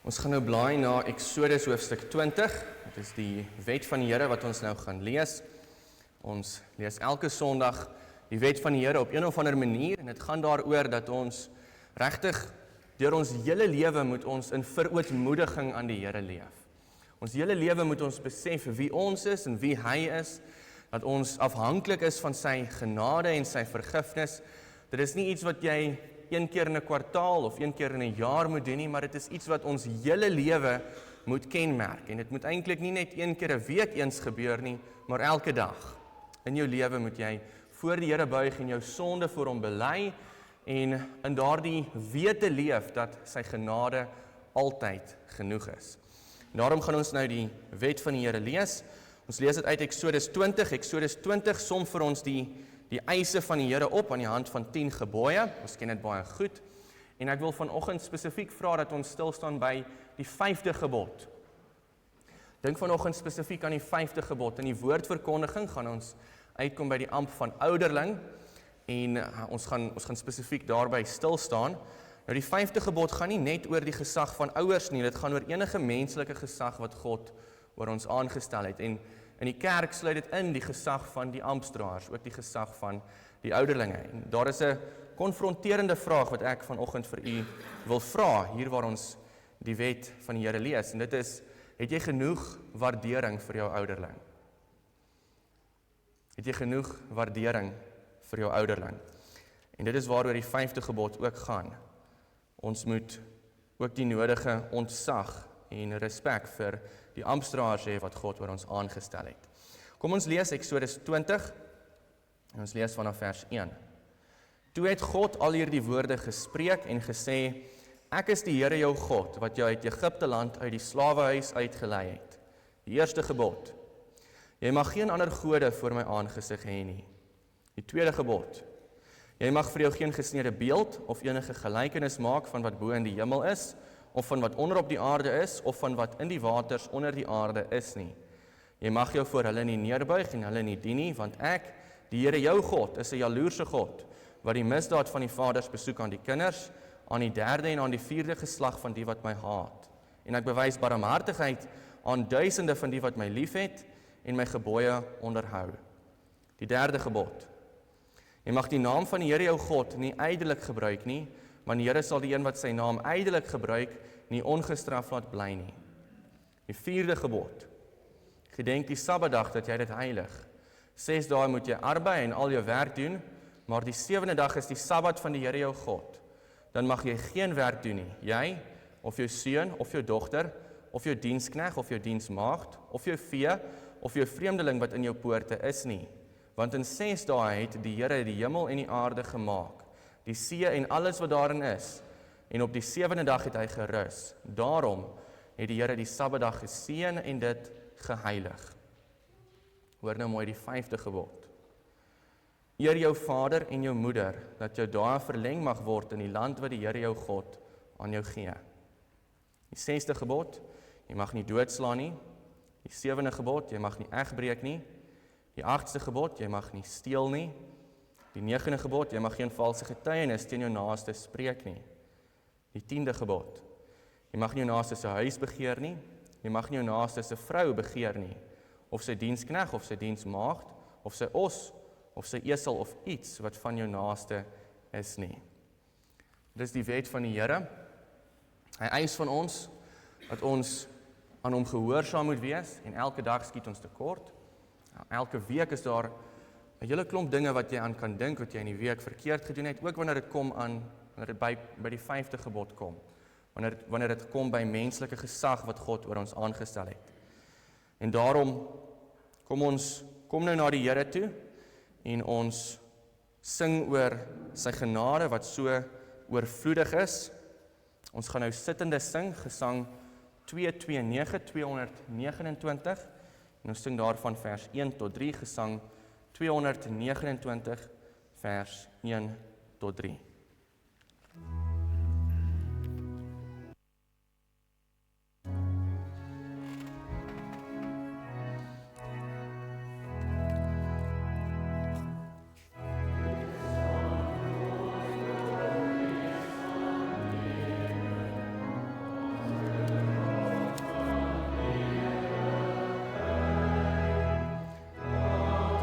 Ons gaan nou blaai na Exodus hoofstuk 20. Dit is die wet van die Here wat ons nou gaan lees. Ons lees elke Sondag die wet van die Here op een of ander manier en dit gaan daaroor dat ons regtig deur ons hele lewe moet ons in verootmoediging aan die Here leef. Ons hele lewe moet ons besef wie ons is en wie hy is, dat ons afhanklik is van sy genade en sy vergifnis. Dit is nie iets wat jy een keer in 'n kwartaal of een keer in 'n jaar moet doen nie, maar dit is iets wat ons hele lewe moet kenmerk. En dit moet eintlik nie net een keer 'n week eens gebeur nie, maar elke dag. In jou lewe moet jy voor die Here buig en jou sonde voor hom bely en in daardie wete leef dat sy genade altyd genoeg is. En daarom gaan ons nou die wet van die Here lees. Ons lees dit uit Exodus 20. Exodus 20 som vir ons die eise van die Here op aan die hand van 10 gebooie. Ons ken dit baie goed. En ek wil vanoggend spesifiek vra dat ons stil staan by die 5de gebod. Dink vanoggend spesifiek aan die 5de gebod. In die woordverkondiging gaan ons uitkom by die amp van ouderling en ons gaan spesifiek daarby stil staan. Nou die 5de gebod gaan nie net oor die gesag van ouers nie, dit gaan oor enige menslike gesag wat God oor ons aangestel het. En in die kerk sluit dit in die gesag van die amptdraers, ook die gesag van die ouderlinge. En daar is 'n konfronterende vraag wat ek vanoggend vir u wil vra, hier waar ons die wet van die Here lees. En dit is, het jy genoeg waardering vir jou ouderling? Het jy genoeg waardering vir jou ouderling? En dit is waaroor die 5de gebod ook gaan. Ons moet ook die nodige ontzag en respek vir die amptdraers hê wat God oor ons aangestel het. Kom ons lees Exodus 20 en ons lees vanaf vers 1. Toe het God al hierdie woorde gespreek en gesê, ek is die Here jou God wat jou uit Egipte land uit die slawehuis uitgelei het. Die eerste gebod. Jy mag geen ander gode voor my aangesig hê nie. Die tweede gebod. Jy mag vir jou geen gesneede beeld of enige gelykenis maak van wat bo in die hemel is, of van wat onder op die aarde is, of van wat in die waters onder die aarde is nie. Jy mag jou voor hulle nie neerbuig en hulle nie dien nie, want ek, die Here jou God, is 'n jaloerse God, wat die misdaad van die vaders besoek aan die kinders, aan die 3de en aan die 4de geslag van die wat my haat. En ek bewys barmhartigheid aan duisende van die wat my liefhet en my gebooie onderhou. Die 3de gebod. Jy mag die naam van die Here jou God nie ydelik gebruik nie, want die Here sal die een wat sy naam ydelik gebruik, nie ongestraf laat bly nie. Die 4de gebod. Gedenk die Sabbatdag dat jy dit heilig. 6 dae moet jy arbei en al jou werk doen, maar die 7de dag is die Sabbat van die Here jou God. Dan mag jy geen werk doen nie. Jy, of jou seun, of jou dogter, of jou dienskneg, of jou diensmaagd, of jou vee, of jou vreemdeling wat in jou poorte is nie. Want in 6 dae het die Here die hemel en die aarde gemaak, die see en alles wat daarin is, en op die 7de dag het hy gerus. Daarom het die Here die Sabbatdag geseën en dit geheilig. Hoor nou mooi die 5de gebod. Eer jou vader en jou moeder, dat jou dae verleng mag word in die land wat die Here jou God aan jou gee. Die 6de gebod, jy mag nie doodslaan nie. Die 7de gebod, jy mag nie egbreek nie. Die 8ste gebod, jy mag nie steel nie. Die 9de gebod, jy mag geen valse getuienis teen jou naaste spreek nie. Die 10de gebod, jy mag nie jou naaste se huis begeer nie. Jy mag nie jou naaste se vrou begeer nie, of sy dienskneg, of sy diensmaagd, of sy os, of sy esel, of iets wat van jou naaste is nie. Dit is die wet van die Here. Hy eis van ons, dat ons aan hom gehoorsaam moet wees, en elke dag skiet ons tekort. Elke week is daar 'n hele klomp dinge wat jy aan kan dink, wat jy in die week verkeerd gedoen het, ook wanneer dit by die 5de gebod kom. Wanneer dit kom by menslike gesag wat God oor ons aangestel het. En daarom, kom nou na die Here toe, en ons sing oor sy genade wat so oorvloedig is. Ons gaan nou sittende sing, gesang 229, en ons sing daarvan vers 1 tot 3, gesang 229, vers 1 tot 3.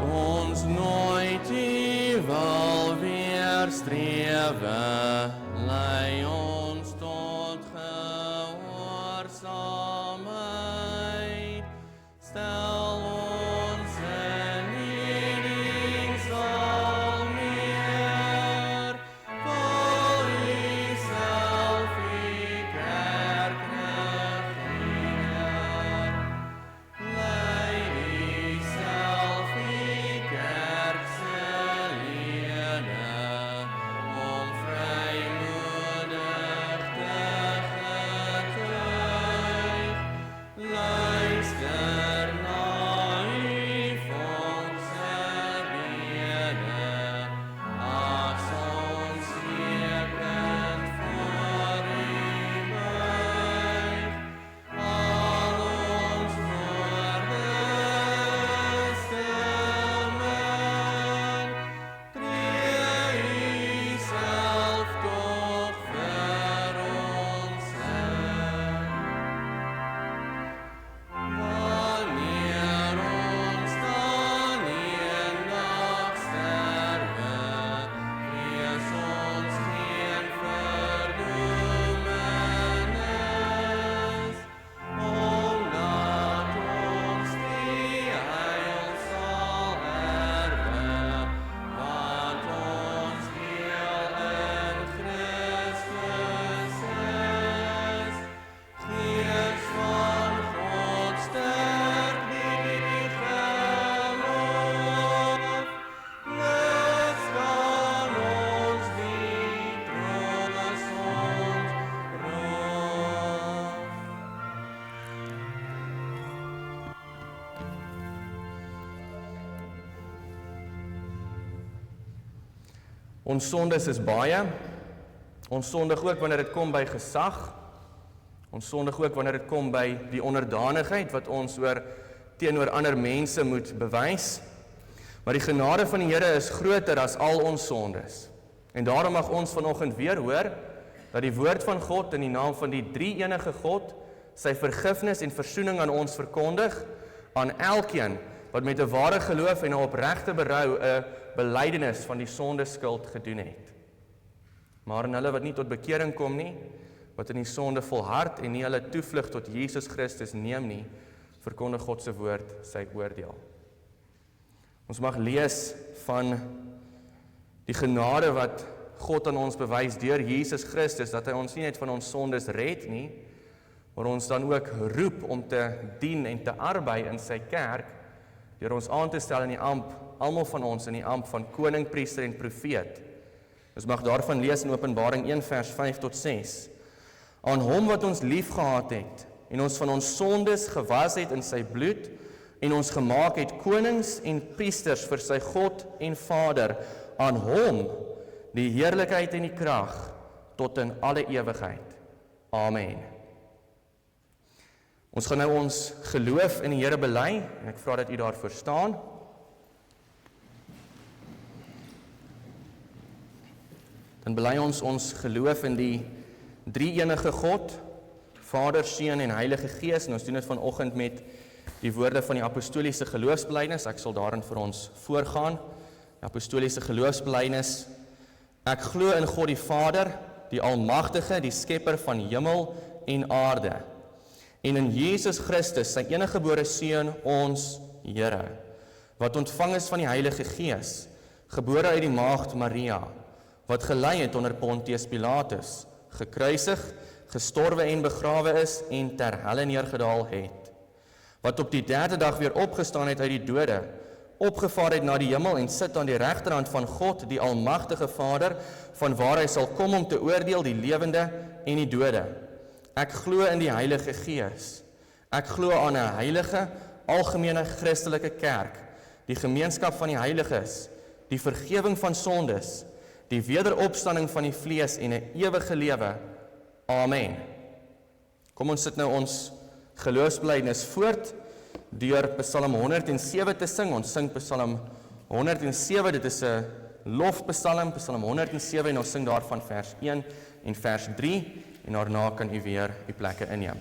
ons nooit U wil weerstrewe, lei ons tot gehoorsaamheid, stel ons in U diens al meer, wil U self U kerk regeer. Lei U self U kerk se lede, om vrymoedig te getuig. Luister na U volk se bede, as ons smeekend voor U buig. Al ons woorde stemmen, tree U self toch vir ons in. Wanneer ons dan eendag sterwe, vrees ons geen verdoemenis, omdat ons die heil sal erwe, wat ons deel in Christus is. Gees van God sterk die geloof, lus kan ons die troos ons roof. Ons sondes is baie. Ons sondig ook wanneer dit kom by gesag. Ons sondig ook wanneer dit kom by die onderdanigheid wat ons teenoor ander mense moet bewys. Maar die genade van die Here is groter as al ons sondes. En daarom mag ons vanoggend weer hoor dat die woord van God in die naam van die drie-enige God sy vergifnis en versoening aan ons verkondig, aan elkeen wat met 'n ware geloof en 'n opregte berou 'n belydenis van die sondeskuld gedoen het. Maar aan hulle wat nie tot bekering kom nie, wat in die sonde volhard en nie hulle toevlug tot Jesus Christus neem nie, verkondig God se woord sy oordeel. Ons mag lees van die genade wat God aan ons bewys deur Jesus Christus, dat hy ons nie net van ons sondes red nie, maar ons dan ook roep om te dien en te arbei in sy kerk, deur ons aan te stel in die amp, almal van ons in die amp van koning, priester en profeet. Ons mag daarvan lees in Openbaring 1 vers 5 tot 6. Aan hom wat ons lief gehad het, en ons van ons sondes gewas het in sy bloed, en ons gemaak het konings en priesters vir sy God en Vader, aan hom die heerlikheid en die krag tot in alle ewigheid. Amen. Ons gaan nou ons geloof in die Here bely, en ek vra dat u daarvoor staan. Dan bely ons geloof in die drie-enige God, Vader, Seun en Heilige Gees, en ons doen dit vanoggend met die woorde van die apostoliese geloofsbelijdenis. Ek sal daarin vir ons voorgaan. Die apostoliese geloofsbelijdenis. Ek glo in God die Vader, die Almagtige, die Skepper van hemel en aarde, en in Jesus Christus, sy eniggebore Seun, ons Here, wat ontvang is van die Heilige Gees, gebore uit die maagd Maria, wat gelei het onder Pontius Pilatus, gekruisig, gestorwe en begrawe is en ter helle neergedaal het, wat op die derde dag weer opgestaan het uit die dode, opgevaar het na die hemel en sit aan die regterhand van God, die Almagtige Vader, van waar hy sal kom om te oordeel die lewende en die dode. Ek glo in die Heilige Gees. Ek glo aan 'n heilige, algemene Christelike kerk, die gemeenskap van die heiliges, die vergewing van sondes, die wederopstanding van die vlees en 'n ewige lewe. Amen. Kom ons sit nou ons geloofsbelijdenis voort deur Psalm 107 te sing. Ons sing Psalm 107, dit is 'n lofpsalm, Psalm 107, en ons sing daarvan vers 1 en vers 3, en daarna kan u weer die plekke inneem.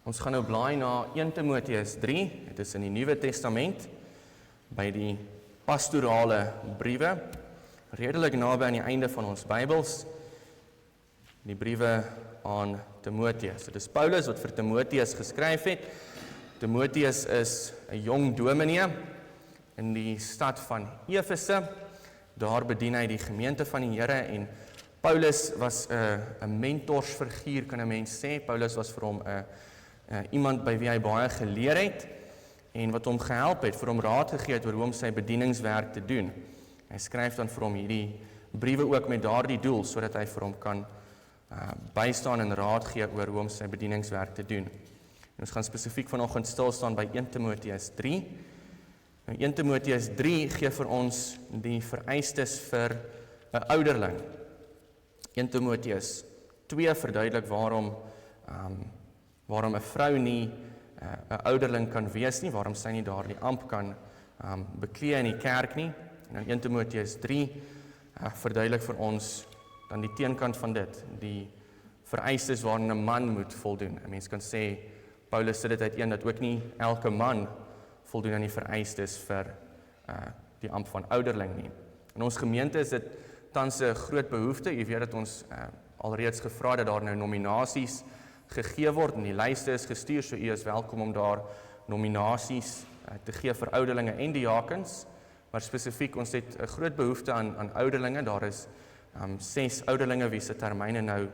Ons gaan nou blaai na 1 Timoteus 3, dit is in die Nuwe Testament, by die pastorale briewe, redelik naby aan die einde van ons Bybels, die briewe aan Timoteus. Dit is Paulus wat vir Timoteus geskryf het. Timoteus is 'n jong dominee in die stad van Efese. Daar bedien hy die gemeente van die Here en Paulus was 'n mentorsfiguur, kan 'n mens sê. Paulus was vir hom iemand by wie hy baie geleer het en wat hom gehelp het, vir hom raad gegee het oor hoe om sy bedieningswerk te doen. Hy skryf dan vir hom hierdie briewe ook met daardie doel, sodat hy vir hom kan bystaan en raad gee oor hoe om sy bedieningswerk te doen. En ons gaan spesifiek vanoggend stil staan by 1 Timoteus 3. Nou 1 Timoteus 3 gee vir ons die vereistes vir 'n ouderling. 1 Timoteus 2 verduidelik waarom 'n vrou nie 'n ouderling kan wees nie, waarom sy nie daardie amp kan beklee in die kerk nie. En dan 1 Timoteus 3 verduidelik vir ons dan die teenkant van dit, die vereistes waaraan 'n man moet voldoen. 'n Mens kan sê, Paulus sit dit uiteen dat ook nie elke man voldoen aan die vereistes vir die amp van ouderling nie. In ons gemeente is dit tans 'n groot behoefte. Jy weet dat ons alreeds gevra dat daar nou nominasies gegee word en die lyste is gestuur, so u is welkom om daar nominasies te gee vir ouderlinge en diakens, maar spesifiek ons het 'n groot behoefte aan ouderlinge. Daar is 6 ouderlinge wie se termyne nou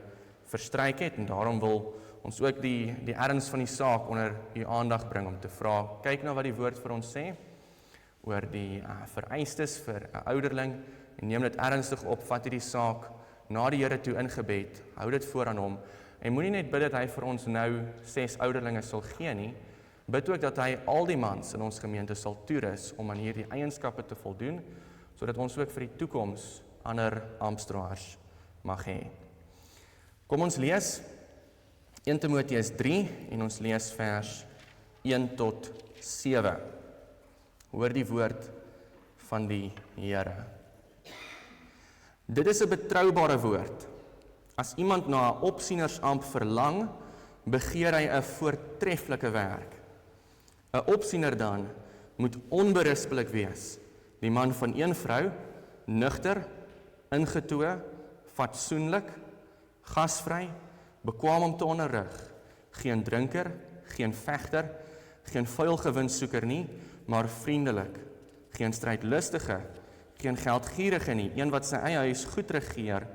verstryk het en daarom wil ons ook die erns van die saak onder u aandag bring om te vra, kyk na wat die woord vir ons sê oor die vereistes vir 'n ouderling en neem dit ernstig op, vat hierdie saak na die Here toe in gebed, hou dit voor aan hom en moenie net bid dat hy vir ons nou 6 ouderlinge sal gee nie, bid ook dat hy al die mans in ons gemeente sal toerus om aan hierdie eienskappe te voldoen, sodat ons ook vir die toekoms ander amptdraers mag hê. Kom ons lees 1 Timoteus 3 en ons lees vers 1 tot 7. Hoor die woord van die Here. Dit is 'n betroubare woord. As iemand na 'n opsienersamp verlang, begeer hy 'n voortreffelike werk. 'n Opsiener dan moet onberispelik wees, die man van een vrou, nugter, ingetoe, fatsoenlik, gasvry, bekwaam om te onderrig, geen drinker, geen vegter, geen vuil gewinsoeker nie, maar vriendelik, geen strydlustige, geen geldgierige nie, een wat sy eie huis goed regeer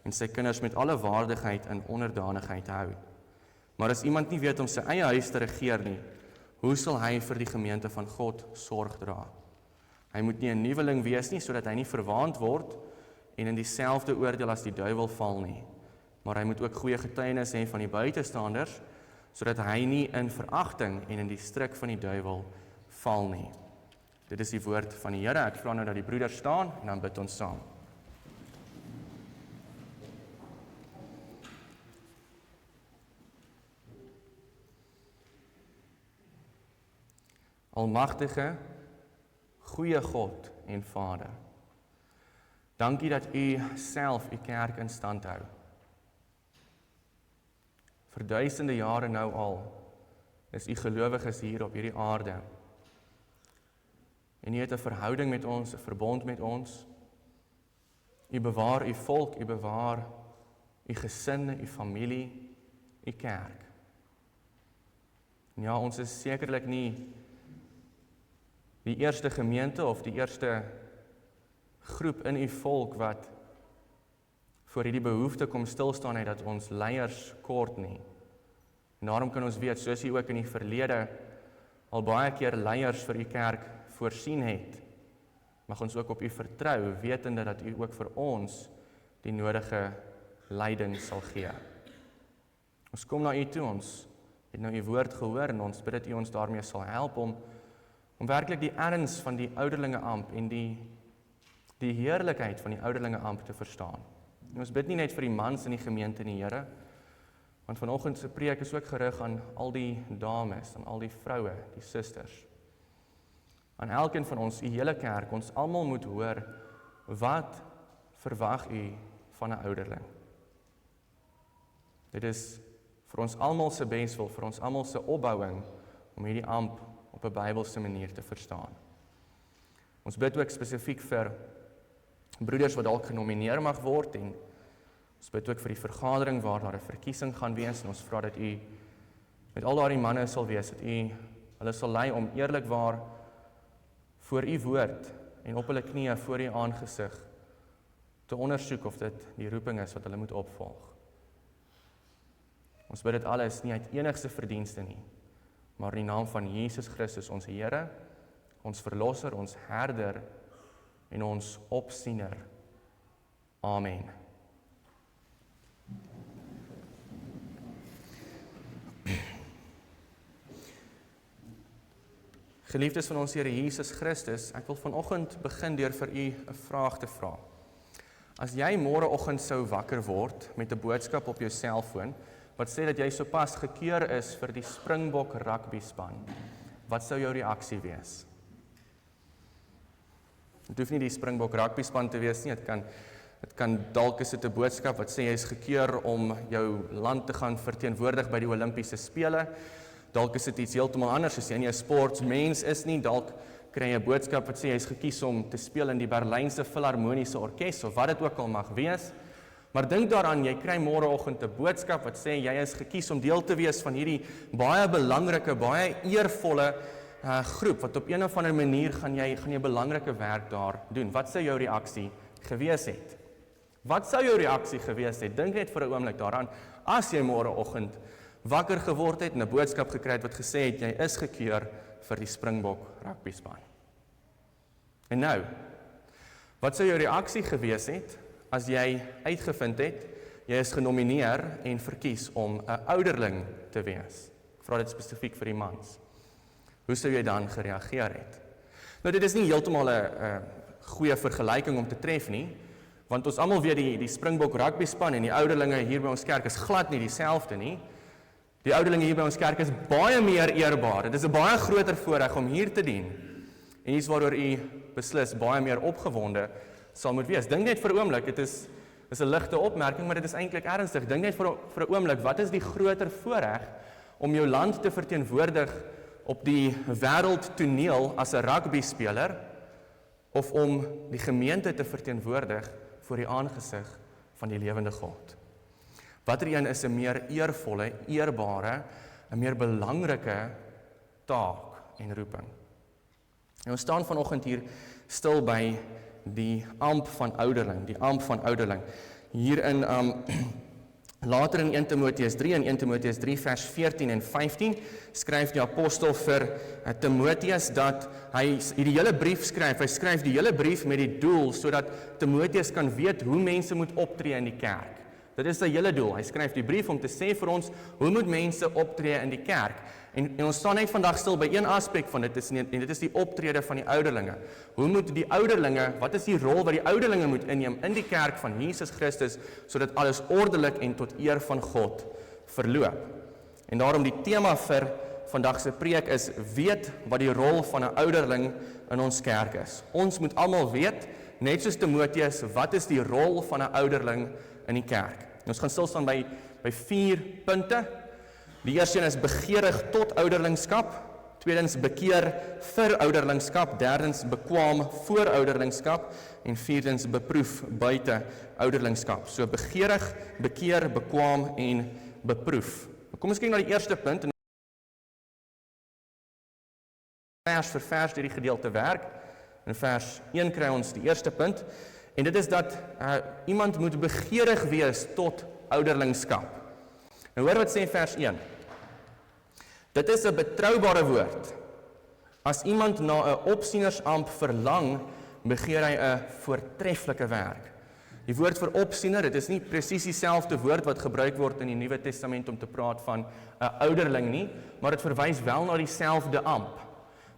en sy kinders met alle waardigheid en onderdanigheid hou. Maar as iemand nie weet om sy eie huis te regeer nie, hoe sal hy vir die gemeente van God sorg dra? Hy moet nie 'n nuweling wees nie, sodat hy nie verwaand word en in dieselfde oordeel as die duiwel val nie. Maar hy moet ook goeie getuienis hê van die buitestanders, sodat hy nie in veragting en in die stryk van die duiwel val nie. Dit is die woord van die Here. Ek vra nou dat die broeders staan en dan bid ons saam. Almagtige, goeie God en Vader, dankie dat u self u kerk in stand hou. Vir duisende jare nou al is u gelowiges hier op hierdie aarde. En u het 'n verhouding met ons, 'n verbond met ons. U bewaar u volk, u bewaar u gesin, u familie, u kerk. En ja, ons is sekerlik nie die eerste gemeente of die eerste groep in u volk wat voor hierdie behoefte kom stilstaan het dat ons leiers kort nie. En daarom kan ons weet, soos u ook in die verlede al baie keer leiers vir u kerk voorsien het, mag ons ook op u vertrou, wetende dat u ook vir ons die nodige leiding sal gee. Ons kom na u toe, ons het nou u woord gehoor en ons bid dat u ons daarmee sal help om werklik die erns van die ouderlinge amp en die heerlikheid van die ouderlinge amp te verstaan. En ons bid nie net vir die mans in die gemeente in die Here, want vanoggend se preek is ook gerig aan al die dames, aan al die vroue, die susters. Aan elkeen van ons, u hele kerk, ons almal moet hoor, wat verwag u van 'n ouderling? Dit is vir ons almal se beswil, vir ons almal se opbouing, om hierdie amp op 'n Bybelse manier te verstaan. Ons bid ook spesifiek vir broeders wat dalk genomineer mag word, en ons bid ook vir die vergadering waar daar 'n verkiesing gaan wees, en ons vra dat u met al daardie manne sal wees, dat u hulle sal lei om eerlikwaar voor u woord en op hulle knieë voor u aangesig te ondersoek of dit die roeping is wat hulle moet opvolg. Ons bid dit alles nie uit enigste verdienste nie, maar in die naam van Jesus Christus, ons Here, ons Verlosser, ons Herder en ons Opsiener. Amen. Geliefdes van ons Here Jesus Christus, ek wil vanoggend begin deur vir u 'n vraag te vra. As jy môreoggend sou wakker word met 'n boodskap op jou selfoon wat sê dat jy sopas gekeur is vir die Springbok rugby span, wat sou jou reaksie wees? Dit hoef nie die Springbok rugby span te wees nie, dit kan dalk is dit 'n boodskap wat sê jy is gekeur om jou land te gaan verteenwoordig by die Olimpiese spele. Dalk is dit iets heeltemal anders, as jy nie 'n sportsmens is nie, dalk kry jy 'n boodskap wat sê jy is gekies om te speel in die Berlynse Filharmoniese Orkes, of wat dit ook al mag wees. Maar dink daaraan, jy kry môreoggend 'n boodskap wat sê jy is gekies om deel te wees van hierdie baie belangrike, baie eervolle groep, wat op een of ander manier gaan jy belangrike werk daar doen. Wat sou jou reaksie gewees het? Wat sou jou reaksie gewees het? Dink net vir 'n oomblik daaraan, as jy môreoggend wakker geword het en 'n boodskap gekry het wat gesê het, jy is gekeur vir die Springbok rugby span. En nou, wat sou jou reaksie gewees het, as jy uitgevind het, jy is genomineer en verkies om 'n ouderling te wees? Ek vra dit spesifiek vir die mans. Hoe sou jy dan gereageer het? Nou, dit is nie heeltemal 'n goeie vergelyking om te tref nie, want ons almal weet die Springbok rugby span en die ouderlinge hier by ons kerk is glad nie dieselfde nie. Die ouderlinge hier by ons kerk is baie meer eerbaar. Dit is 'n baie groter voorreg om hier te dien. En dis waaroor u beslis baie meer opgewonde sal moet wees. Dink net vir 'n oomblik, dit is 'n ligte opmerking, maar dit is eintlik ernstig. Dink net vir 'n oomblik, wat is die groter voorreg om jou land te verteenwoordig op die wêreldtoneel as 'n rugbyspeler, of om die gemeente te verteenwoordig voor die aangesig van die lewende God? Watter een is 'n meer eervolle, eerbare, 'n meer belangrike taak en roeping? En ons staan vanoggend hier stil by die amp van ouderling, die amp van ouderling. Hier in later in 1 Timoteus 3 en 1 Timoteus 3 vers 14 en 15 skryf die apostel vir Timoteus dat hy die hele brief skryf. Hy skryf die hele brief met die doel sodat Timoteus kan weet hoe mense moet optree in die kerk. Dit is sy hele doel. Hy skryf die brief om te sê vir ons, hoe moet mense optree in die kerk? En ons staan net vandag stil by een aspek van dit, en dit is die optrede van die ouderlinge. Hoe moet die ouderlinge, wat is die rol wat die ouderlinge moet inneem in die kerk van Jesus Christus, sodat alles ordelik en tot eer van God verloop? En daarom die tema vir vandag se preek is, weet wat die rol van 'n ouderling in ons kerk is. Ons moet almal weet, net soos Timoteus, wat is die rol van 'n ouderling in die kerk? Ons gaan stil staan by 4 punte. Die eerste een is begeerig tot ouderlingskap, tweedens bekeer vir ouderlingskap, derdens bekwaam voor ouderlingskap en vierdens beproef buite ouderlingskap. So begeerig, bekeer, bekwaam en beproef. Kom ons kyk na die eerste punt en vers vir vers deur die gedeelte werk. In vers 1 kry ons die eerste punt. En dit is dat iemand moet begeerig wees tot ouderlingskap. Nou hoor wat sê vers 1. Dit is 'n betroubare woord. As iemand na 'n opsienersamp verlang, begeer hy 'n voortreffelike werk. Die woord vir opsiener, dit is nie presies dieselfde woord wat gebruik word in die Nuwe Testament om te praat van 'n ouderling nie, maar dit verwys wel na dieselfde amp.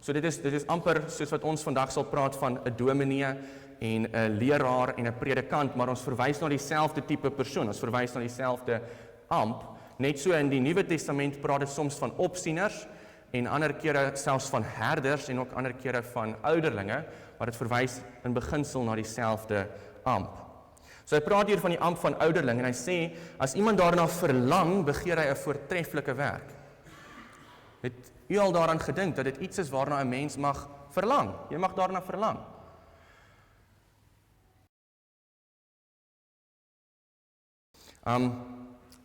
So dit is amper soos wat ons vandag sal praat van 'n dominee en 'n leraar en 'n predikant, maar ons verwys na dieselfde tipe persoon, ons verwys na dieselfde amp. Net so in die Nuwe Testament praat dit soms van opsieners en ander kere selfs van herders en ook ander kere van ouderlinge, maar dit verwys in beginsel na dieselfde amp. So hy praat hier van die amp van ouderling en hy sê, as iemand daarna verlang, begeer hy 'n voortreffelike werk. Het u al daaraan gedink dat dit iets is waarna 'n mens mag verlang? Jy mag daarna verlang.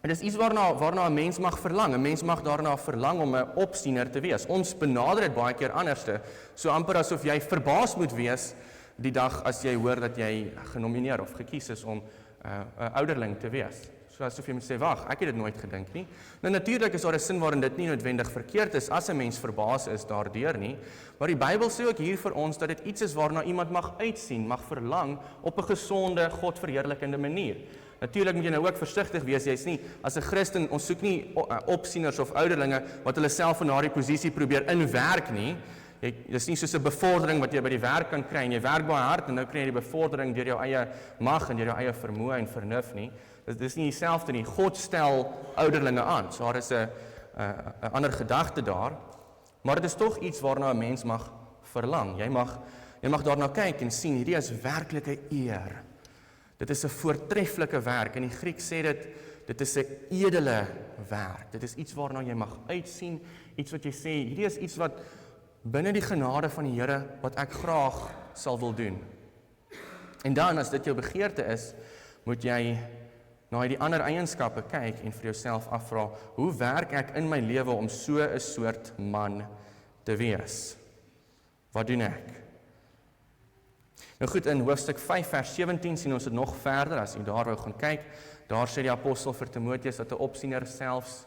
Dit is iets waarna 'n mens mag verlang. 'n Mens mag daarna verlang om 'n opsiener te wees. Ons benader dit baie keer anderste, so amper asof jy verbaas moet wees die dag as jy hoor dat jy genomineer of gekies is om 'n ouderling te wees. So asof jy moet sê, wag, ek het dit nooit gedink nie. Nou natuurlik is daar 'n sin waarin dit nie noodwendig verkeerd is as 'n mens verbaas is daardeur nie, maar die Bybel sê ook hier vir ons dat dit iets is waarna iemand mag uitsien, mag verlang op 'n gesonde, godverheerlikende manier. Natuurlik moet jy nou ook versigtig wees, jy's nie, as 'n Christen, ons soek nie opsieners of ouderlinge wat hulle self in daardie posisie probeer inwerk nie. Dis nie soos 'n bevordering wat jy by die werk kan kry en jy werk baie hard en nou kry jy die bevordering deur jou eie mag en deur jou eie vermoë en vernuf nie. Dit is nie dieselfde nie. God stel ouderlinge aan. So daar is 'n ander gedagte daar, maar dit is tog iets waarna 'n mens mag verlang. Jy mag daarna kyk en sien hierdie is werklike eer. Dit is 'n voortreffelike werk. In die Griek sê dit is 'n edele werk. Dit is iets waarna jy mag uitsien, iets wat jy sê, hierdie is iets wat binne die genade van die Here wat ek graag sal wil doen. En dan as dit jou begeerte is, moet jy na hierdie ander eienskappe kyk en vir jouself afvra, hoe werk ek in my lewe om so 'n soort man te wees? Wat doen ek? Nou goed, in hoofstuk 5 vers 17 sien ons dit nog verder, as jy daar wou gaan kyk, daar sê die apostel vir Timoteus dat 'n opsiener selfs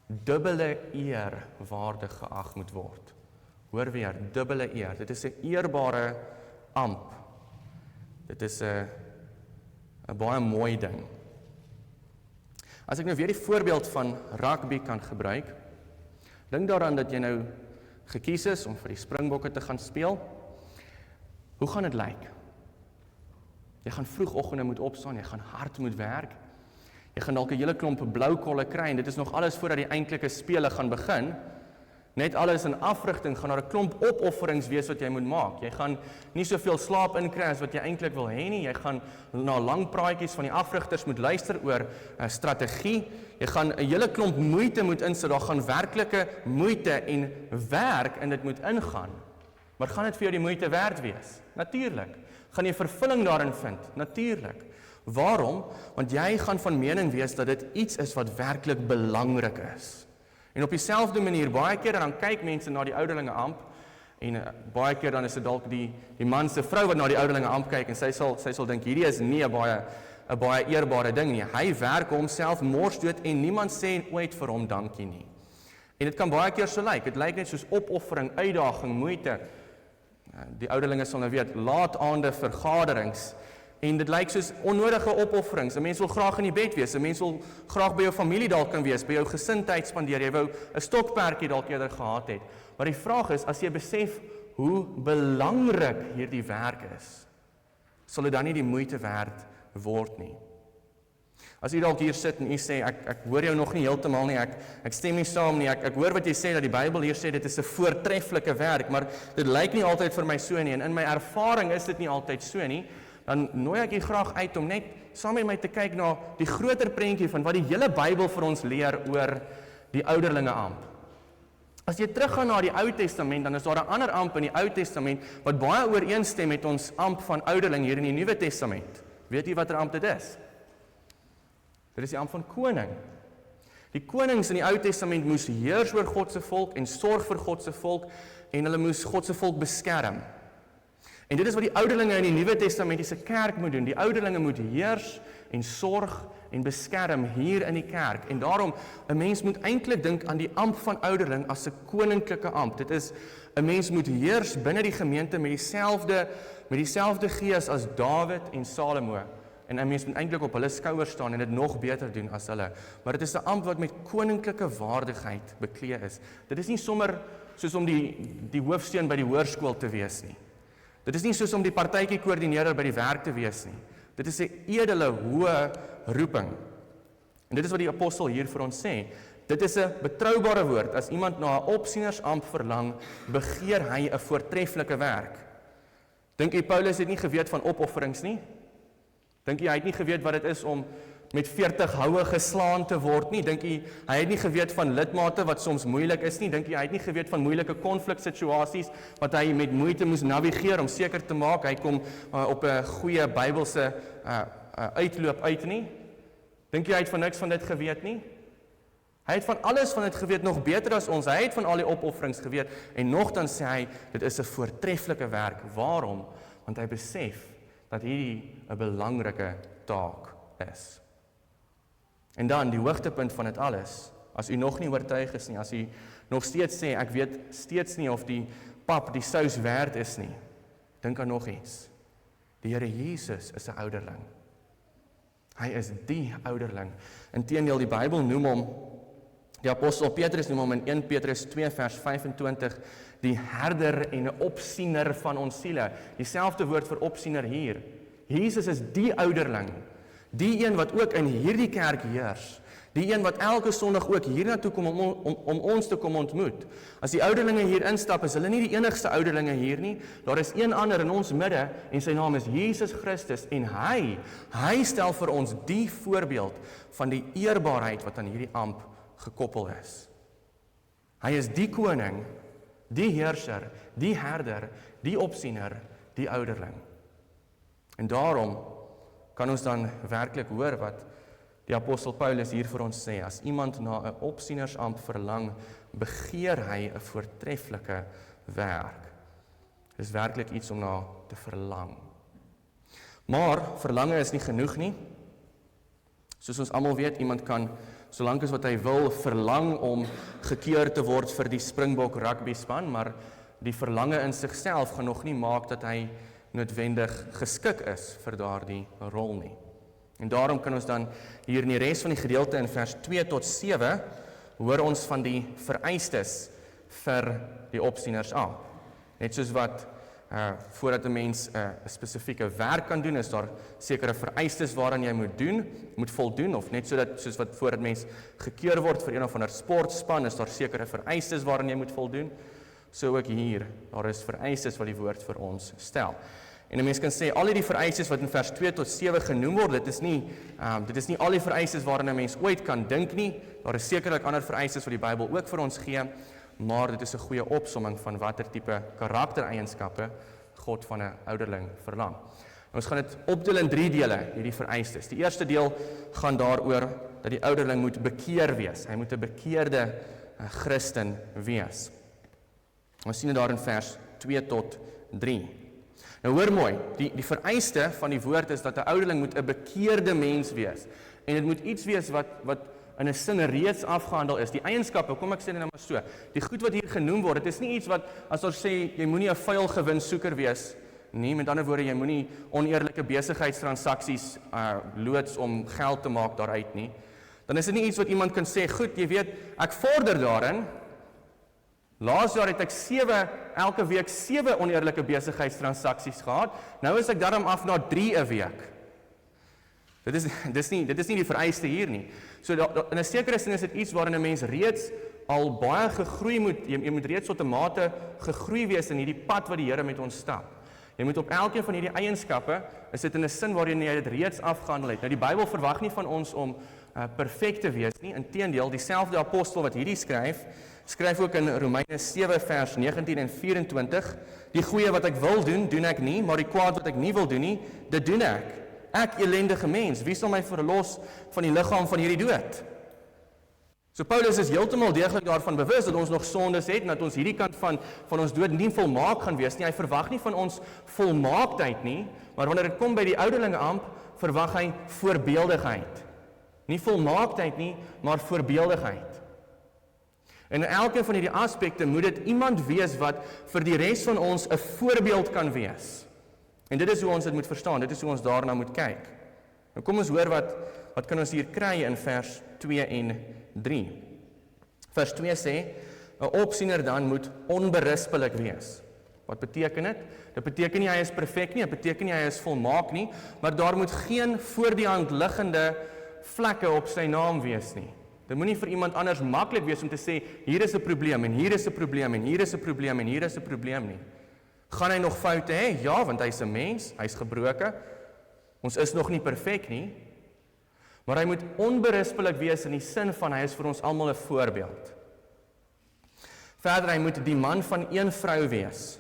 dubbele eer waardig geag moet word. Hoor weer, dubbele eer. Dit is 'n eerbare amp. Dit is 'n baie mooi ding. As ek nou weer die voorbeeld van rugby kan gebruik, dink daaraan dat jy nou gekies is om vir die Springbokke te gaan speel. Hoe gaan dit lyk? Jy gaan vroegoggende moet opstaan, jy gaan hard moet werk. Jy gaan dalk 'n hele klomp blou kolle kry en dit is nog alles voordat die eintlike spele gaan begin. Net alles in afrigting gaan daar 'n klomp opofferings wees wat jy moet maak. Jy gaan nie soveel slaap inkry as wat jy eintlik wil hê nie. Jy gaan na lang praatjies van die afrigters moet luister oor strategie. Jy gaan 'n hele klomp moeite moet insit. Daar gaan werklike moeite en werk in dit moet ingaan. Maar gaan dit vir jou die moeite werd wees? Natuurlik. Gaan jy vervulling daarin vind? Natuurlik. Waarom? Want jy gaan van mening wees dat dit iets is wat werklik belangrik is. En op dieselfde manier, baie keer dan kyk mense na die ouderlinge amp en baie keer dan is dit dalk die man se vrou wat na die ouderlinge amp kyk en sy sal dink hierdie is nie 'n baie eerbare ding nie. Hy werk homself mors dood en niemand sê ooit vir hom dankie nie. En dit kan baie keer so lyk. Dit lyk net soos opoffering, uitdaging, moeite. Die ouderlinge sal nou weet, laataande vergaderings. En dit lyk soos onnodige opofferings. 'n Mens wil graag in die bed wees. 'n Mens wil graag by jou familie dalk kan wees, by jou gesin tyd spandeer. Jy wou 'n stokperdjie dalk eerder gehad het. Maar die vraag is, as jy besef hoe belangrik hierdie werk is, sal dit dan nie die moeite werd word nie. As jy dalk hier sit en jy sê, ek hoor jou nog nie heeltemal nie, ek stem nie saam nie, ek hoor wat jy sê, dat die Bybel hier sê, dit is 'n voortreffelike werk, maar dit lyk nie altyd vir my so nie, en in my ervaring is dit nie altyd so nie, dan nooi ek jy graag uit om net saam met my te kyk na die groter prentjie van wat die hele Bybel vir ons leer oor die ouderlinge amp. As jy teruggaan na die Ou Testament, dan is daar 'n ander amp in die Ou Testament wat baie ooreenstem met ons amp van ouderling hier in die Nuwe Testament. Weet jy watter amp dit is? Dit is die amp van koning. Die konings in die Ou Testament moes heers oor God se volk en sorg vir God se volk en hulle moes God se volk beskerm. En dit is wat die ouderlinge in die Nuwe Testamentiese kerk moet doen. Die ouderlinge moet heers en sorg en beskerm hier in die kerk. En daarom, 'n mens moet eintlik dink aan die amp van ouderling as 'n koninklike amp. Dit is, 'n mens moet heers binne die gemeente met dieselfde gees as Dawid en Salomo. En 'n mens moet eintlik op hulle skouers staan en dit nog beter doen as hulle. Maar dit is 'n amp wat met koninklike waardigheid beklee is. Dit is nie sommer soos om die hoofseun by die hoërskool te wees nie. Dit is nie soos om die partytjie koördineerder by die werk te wees nie. Dit is 'n edele, hoë roeping. En dit is wat die apostel hier vir ons sê. Dit is 'n betroubare woord. As iemand na 'n opsienersamp verlang, begeer hy 'n voortreffelike werk. Dink jy Paulus het nie geweet van opofferings nie? Dink jy hy het nie geweet wat dit is om met 40 houe geslaan te word nie? Dink jy hy het nie geweet van lidmate wat soms moeilik is nie? Dink jy hy het nie geweet van moeilike konfliksituasies wat hy met moeite moes navigeer om seker te maak hy kom op 'n goeie Bybelse uitloop uit nie? Dink jy hy het van niks van dit geweet nie? Hy het van alles van dit geweet, nog beter as ons. Hy het van al die opofferings geweet en nogtans sê hy, dit is 'n voortreffelike werk. Waarom? Want hy besef dat hierdie 'n belangrike taak is. En dan die hoogtepunt van dit alles, as u nog nie oortuig is nie, as u nog steeds sê, ek weet steeds nie of die pap die sous werd is nie, dink aan nog iets. Die Here Jesus is 'n ouderling. Hy is die ouderling. Inteendeel, die Bybel noem hom, die apostel Petrus noem hom in 1 Petrus 2 vers 25, die herder en 'n opsiener van ons siele. Dieselfde woord vir opsiener hier. Jesus is die ouderling, die een wat ook in hierdie kerk heers, die een wat elke Sondag ook hiernatoe kom om ons te kom ontmoet. As die ouderlinge hier instap, is hulle nie die enigste ouderlinge hier nie. Daar is een ander in ons midde en sy naam is Jesus Christus en hy stel vir ons die voorbeeld van die eerbaarheid wat aan hierdie amp gekoppel is. Hy is die koning, die heerser, die herder, die opsiener, die ouderling. En daarom kan ons dan werklik hoor wat die apostel Paulus hier vir ons sê. As iemand na 'n opsienersamp verlang, begeer hy 'n voortreffelike werk. Dit is werklik iets om na te verlang. Maar verlange is nie genoeg nie. Soos ons almal weet, iemand kan solank as wat hy wil verlang om gekeur te word vir die Springbok rugby span, maar die verlange in sigself gaan nog nie maak dat hy noodwendig geskik is vir daardie rol nie. En daarom kan ons dan hier in die res van die gedeelte in vers 2 tot 7 hoor ons van die vereistes vir die opsienersamp. Net soos wat voordat 'n mens 'n spesifieke werk kan doen, is daar sekere vereistes waaraan jy moet voldoen, of net soos wat voordat mens gekeur word vir een of ander sportspan, is daar sekere vereistes waaraan jy moet voldoen. So ook hier, daar is vereistes wat die woord vir ons stel. En 'n mens kan sê, al die vereistes wat in vers 2 tot 7 genoem word, dit is nie al die vereistes waaraan 'n mens ooit kan dink nie. Daar is sekerlik ander vereistes wat die Bybel ook vir ons gee, maar dit is 'n goeie opsomming van watter tipe karaktereienskappe God van 'n ouderling verlang. En ons gaan dit opdeel in 3 dele, hierdie vereistes. Die eerste deel gaan daaroor dat die ouderling moet bekeer wees. Hy moet 'n bekeerde Christen wees. Ons sien dit daar in vers 2 tot 3. Nou hoor mooi, die vereiste van die woord is dat 'n ouderling moet 'n bekeerde mens wees. En dit moet iets wees wat in 'n sin reeds afgehandel is. Die eienskappe, kom ek sê dit nou maar so, die goed wat hier genoem word, dit is nie iets wat, as ons sê, jy moenie 'n vuil gewinssoeker wees nie, met ander woorde, jy moenie oneerlike besigheidstransaksies loods om geld te maak daaruit nie. Dan is dit nie iets wat iemand kan sê, goed, jy weet, ek vorder daarin. Laas jaar het ek elke week 7 oneerlike besigheidstransaksies gehad. Nou is ek daarom af na 3 'n week. Dit is nie die vereiste hier nie. So in 'n sekere sin is dit iets waarin 'n mens reeds al baie gegroei moet. Jy moet reeds tot 'n mate gegroei wees in hierdie pad wat die Here met ons stap. Jy moet op elkeen van hierdie eienskappe, is dit in 'n sin waarin jy dit reeds afgehandel het. Nou die Bybel verwag nie van ons om perfek te wees nie. Inteendeel, dieselfde apostel wat hierdie skryf ook in Romeine 7 vers 19 en 24, die goeie wat ek wil doen, doen ek nie, maar die kwaad wat ek nie wil doen nie, dit doen ek. Ek elendige mens, wie sal my verlos van die liggaam van hierdie dood? So Paulus is heeltemal deeglik daarvan bewus dat ons nog sondes het en dat ons hierdie kant van ons dood nie volmaak gaan wees nie. Hy verwag nie van ons volmaaktheid nie, maar wanneer dit kom by die ouderlingeamp, verwag hy voorbeeldigheid. Nie volmaaktheid nie, maar voorbeeldigheid. En in elke van hierdie aspekte moet dit iemand wees wat vir die res van ons 'n voorbeeld kan wees. En dit is hoe ons dit moet verstaan, dit is hoe ons daarna moet kyk. Nou kom ons hoor wat kan ons hier kry in vers 2 en 3. Vers 2 sê, 'n opsiener dan moet onberispelik wees. Wat beteken dit? Dit beteken nie hy is perfek nie, dit beteken nie hy is volmaak nie, maar daar moet geen voor die hand liggende vlekke op sy naam wees nie. Dit moenie vir iemand anders maklik wees om te sê, hier is 'n probleem, en hier is 'n probleem, en hier is 'n probleem, en hier is 'n probleem nie. Gaan hy nog foute hê? Ja, want hy's 'n mens, hy's gebroken. Ons is nog nie perfek nie, maar hy moet onberispelik wees in die sin van hy is vir ons almal 'n voorbeeld. Verder, hy moet die man van een vrou wees.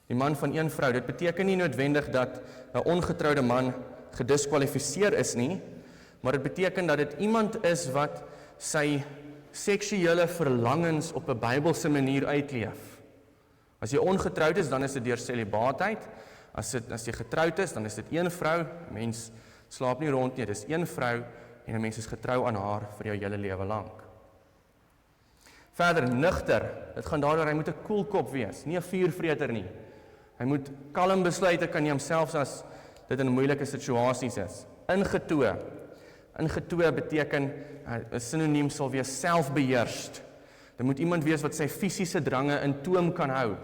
Die man van een vrou, dit beteken nie noodwendig dat 'n ongetroude man gediskwalifiseer is nie, maar dit beteken dat dit iemand is wat sy seksuele verlangens op 'n Bybelse manier uitleef. As jy ongetroud is, dan is dit deur celibaatheid. As jy getroud is, dan is dit een vrou. 'n Mens slaap nie rond nie, dit is een vrou en 'n mens is getrou aan haar vir jou hele lewe lank. Verder, nugter. Dit gaan daaroor hy moet 'n koel kop wees, nie 'n vuurvreter nie. Hy moet kalm besluite kan neem selfs as dit in moeilike situasies is. Ingetoe. Ingetoe beteken 'n sinoniem sal wees selfbeheerst. Dit moet iemand wees wat sy fisiese drange in toom kan hou.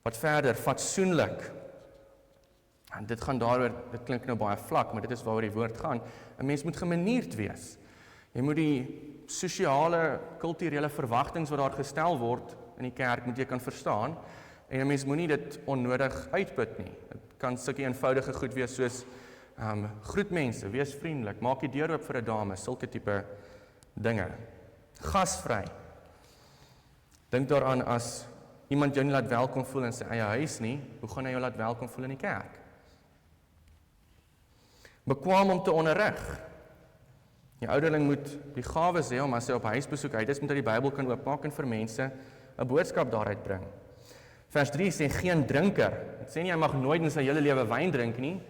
Wat verder, fatsoenlik. En dit gaan daaroor, dit klink nou baie vlak, maar dit is waaroor die woord gaan. 'n Mens moet gemanierd wees. Jy moet die sosiale, kulturele verwagtinge wat daar gestel word in die kerk moet jy kan verstaan. En 'n mens moenie dit onnodig uitput nie. Dit kan sulke eenvoudige goed wees soos groet mense, wees vriendelik, maak die deur oop vir 'n dame, sulke tipe dinge. Gasvry. Dink daaraan as iemand jou nie laat welkom voel in sy eie huis nie, hoe gaan hy jou laat welkom voel in die kerk? Bekwaam om te onderrig. Die ouderling moet die gawes hê om as hy op huisbesoek uit is, moet hy die Bybel kan oopmaak en vir mense 'n boodskap daaruit bring. Vers 3 sê geen drinker. Dit sê nie hy mag nooit in sy hele lewe wyn drink nie,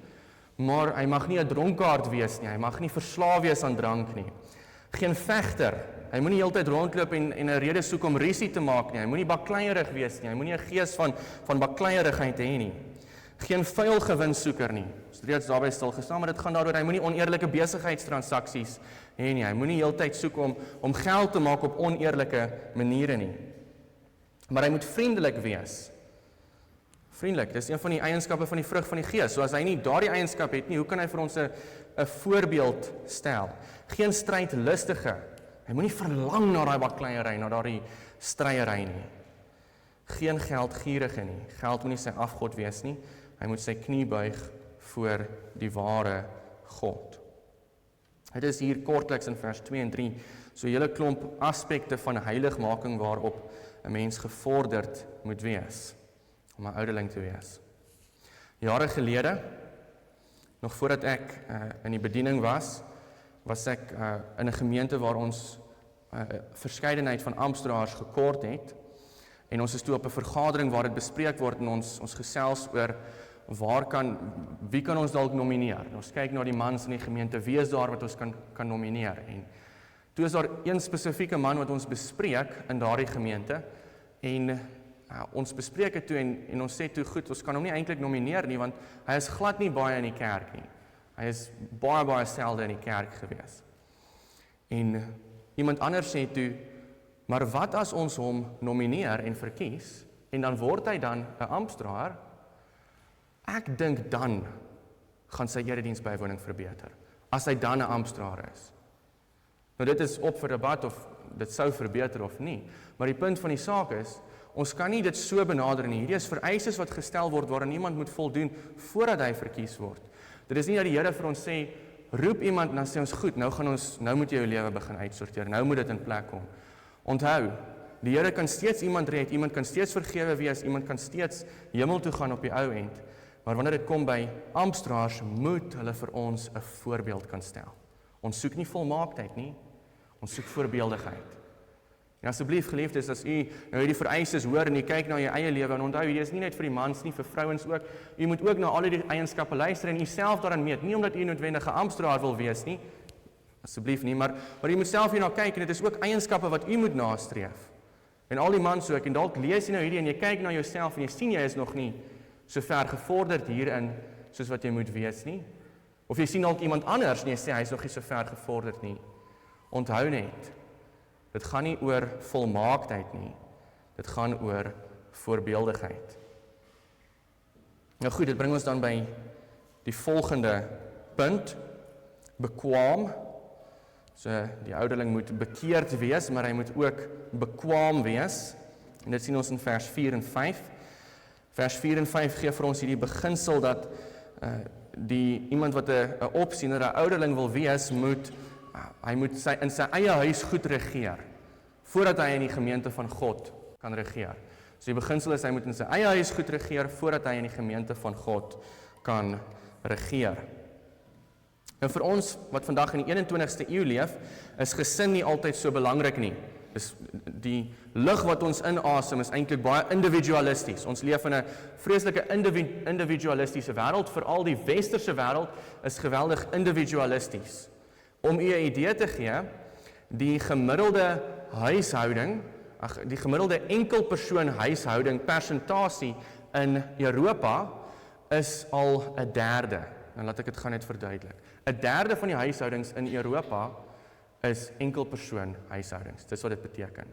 maar hy mag nie 'n dronkaard wees nie, hy mag nie verslaaf wees aan drank nie. Geen vegter. Hy moenie heeltyd rondloop en 'n rede soek om rusie te maak nie. Hy moenie bakleierig wees nie. Hy moenie 'n gees van bakleierigheid hê nie. Geen vuil gewinssoeker nie. Ons het reeds daarby stil gestaan, maar dit gaan daaroor hy moenie oneerlike besigheidstransaksies hê nie. Hy moenie heeltyd soek om geld te maak op oneerlike maniere nie. Maar hy moet vriendelik wees. Vriendelik, dis een van die eienskappe van die vrug van die Gees. So as hy nie daardie eienskap het nie, hoe kan hy vir ons 'n voorbeeld stel? Geen strydlustige. Hy moenie verlang na daai bakleierery, na daardie stryery nie. Geen geldgierige nie. Geld moenie sy afgod wees nie. Hy moet sy knie buig voor die ware God. Dit is hier kortliks in vers 2 en 3 so 'n hele klomp aspekte van heiligmaking waarop 'n mens gevorderd moet wees om 'n ouderling te wees. Jare gelede, nog voordat ek in die bediening was ek in 'n gemeente waar ons verskeidenheid van amptdraers gekort het. En ons is toe op 'n vergadering waar dit bespreek word en ons gesels oor wie kan ons dalk nomineer. Ons kyk na die mans in die gemeente, wie is daar wat ons kan nomineer. En toe is daar een spesifieke man wat ons bespreek in daardie gemeente en ons bespreek dit toe en ons sê toe goed, ons kan hom nie eintlik nomineer nie want hy is glad nie baie in die kerk nie. Hy is baie selde in die kerk gewees. En iemand anders sê toe, maar wat as ons hom nomineer en verkies en dan word hy dan 'n amptdraer? Ek dink dan gaan sy erediensbywoning verbeter, as hy dan 'n amptdraer is. Nou dit is op vir debat of dit sou verbeter of nie, maar die punt van die saak is, ons kan nie dit so benader nie. Hierdie is vereistes wat gestel word waaraan iemand moet voldoen voordat hy verkies word. Dit is nie dat die Here vir ons sê, roep iemand en dan sê ons goed, nou moet jy jou lewe begin uitsorteer, nou moet dit in plek kom. Onthou, die Here kan steeds iemand red, iemand kan steeds vergewe wees, iemand kan steeds hemel toe gaan op die ou end, maar wanneer dit kom by amptdraers, moet hulle vir ons 'n voorbeeld kan stel. Ons soek nie volmaaktheid nie, ons soek voorbeeldigheid. En asseblief geliefdes, as u nou hierdie vereistes hoor en u kyk na jou eie lewe en onthou, hierdie is nie net vir die mans nie, vir vrouens ook. U moet ook na al die eienskappe luister en u self daarin meet, nie omdat u noodwendige amptdraer wil wees nie, asseblief nie, maar u moet self hierna kyk en dit is ook eienskappe wat u moet nastreef. En al die mans ook, en dalk lees jy nou hierdie en jy kyk na jouself en jy sien jy is nog nie so ver gevorderd hierin soos wat jy moet wees nie. Of jy sien dalk iemand anders en jy sê hy is nog nie so ver gevorderd nie. Onthou net, dit gaan nie oor volmaaktheid nie, dit gaan oor voorbeeldigheid. Nou goed, dit bring ons dan by die volgende punt, bekwaam. So die ouderling moet bekeerd wees, maar hy moet ook bekwaam wees. En dit sien ons in vers 4 en 5. Vers 4 en 5 gee vir ons hierdie beginsel dat iemand wat 'n opsiener, 'n ouderling wil wees, hy moet in sy eie huis goed regeer, voordat hy in die gemeente van God kan regeer. So die beginsel is, hy moet in sy eie huis goed regeer, voordat hy in die gemeente van God kan regeer. En vir ons, wat vandag in die 21ste eeu leef, is gesin nie altyd so belangrik nie. Dis die lug wat ons inasem is eintlik baie individualisties. Ons leef in 'n vreeslike individualistiese wêreld, veral die westerse wêreld is geweldig individualisties. Om u 'n idee te gee, die gemiddelde huishouding, die gemiddelde enkelpersoon huishouding persentasie in Europa is al 1/3. Nou laat ek dit gaan net verduidelik. 1/3 van die huishoudings in Europa is enkelpersoon huishoudings. Dis wat dit beteken.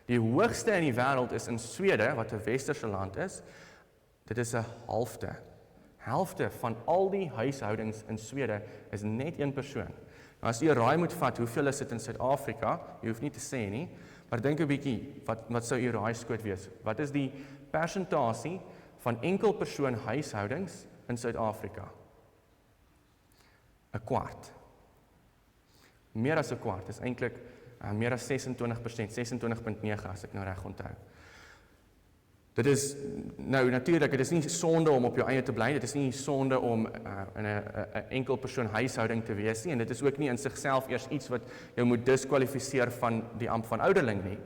Die hoogste in die wêreld is in Swede, wat 'n westerse land is. Dit is 'n halfte. Helfte van al die huishoudings in Swede is net een persoon. Nou as jy 'n raai moet vat, hoeveel is dit in Suid-Afrika? Jy hoef nie te sê nie, maar dink 'n bietjie, wat sou u raaiskoot wees? Wat is die persentasie van enkelpersoon huishoudings in Suid-Afrika? 1/4. Meer as 1/4, is eintlik meer as 26%, 26.9 as ek nou reg onthou. Dit is, nou natuurlik, dit is nie sonde om op jou eie te bly, dit is nie sonde om in 'n enkel persoon huishouding te wees nie, en dit is ook nie in sigself eers iets wat jou moet diskwalifiseer van die ampt van ouderling nie.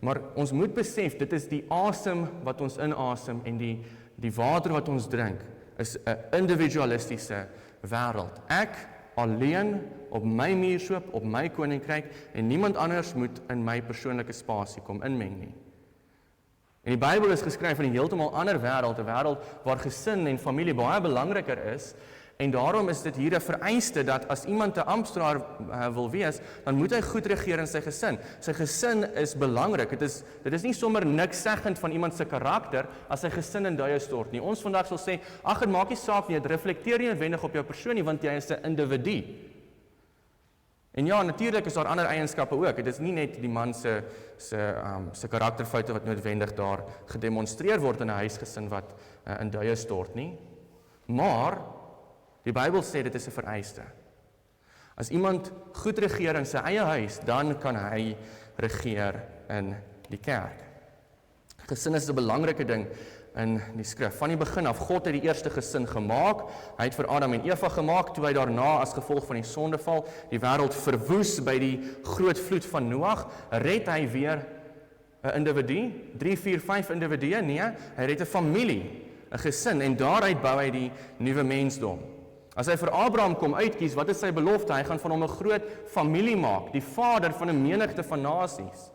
Maar ons moet besef, dit is die asem wat ons inasem en die water wat ons drink, is 'n individualistiese wêreld. Ek alleen op my muurshoop, op my koninkryk, en niemand anders moet in my persoonlike spasie kom inmeng nie. En die Bybel is geskryf in 'n heeltemal ander wêreld, 'n wêreld waar gesin en familie baie belangriker is, en daarom is dit hier 'n vereiste dat as iemand 'n amptenaar wil wees, dan moet hy goed regeer in sy gesin. Sy gesin is belangrik. Dit is nie sommer niks seggend van iemand se karakter as sy gesin in duie stort nie. Ons vandag sal sê, ag, dit maak nie saak nie, dit reflekteer nie noodwendig op jou persoon nie, want jy is 'n individu. En ja, natuurlik is daar ander eienskappe ook. Dit is nie net die man se karakterfoute wat noodwendig daar gedemonstreer word in 'n huisgesin wat in duie stort nie. Maar die Bybel sê dit is 'n vereiste. As iemand goed regeer in sy eie huis, dan kan hy regeer in die kerk. Gesin is 'n belangrike ding in die skrif. Van die begin af, God het die eerste gesin gemaak. Hy het vir Adam en Eva gemaak, toe hy daarna as gevolg van die sondeval die wêreld verwoes by die groot vloed van Noag, red hy weer 'n individu, 3, 4, 5 individue, nee, hy red 'n familie, 'n gesin, en daaruit bou hy die nuwe mensdom. As hy vir Abraham kom uitkies, wat is sy belofte? Hy gaan van hom 'n groot familie maak, die vader van 'n menigte van nasies.